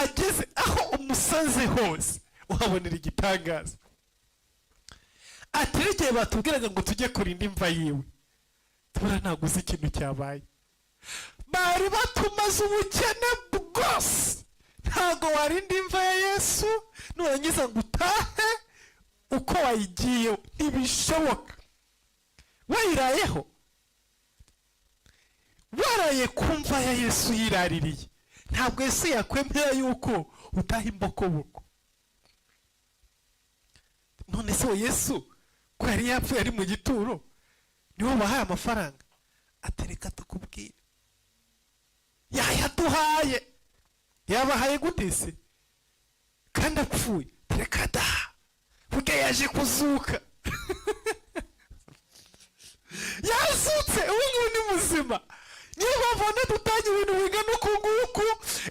ageze aho umusanze hose uhabonera igitangaza. Aterekeye batubwiraga ngo tujye kurinda imva yiwe, tubura ntabwo uzi ikintu cyabaye. Bari batumaze ubukene bwose, ntabwo warinda imva ya Yesu nurangiza ngo utahe uko wayigiyeho, ntibishoboka. Wayirayeho, waraye kumva ya Yesu yiraririye, ntabwo Yesu yakwemera yuko utaha imbokoboko. None se Yesu ko yari yapfuye ari mu gituro niho bahaye amafaranga? Atereka tukubwire, yayaduhaye. Yabahaye gute se kandi apfuye? Tereka da, burya yaje kuzuka. Yazutse, ubu ngubu ni muzima. Niyo mpamvu dutangira ibintu bingana uku nguku,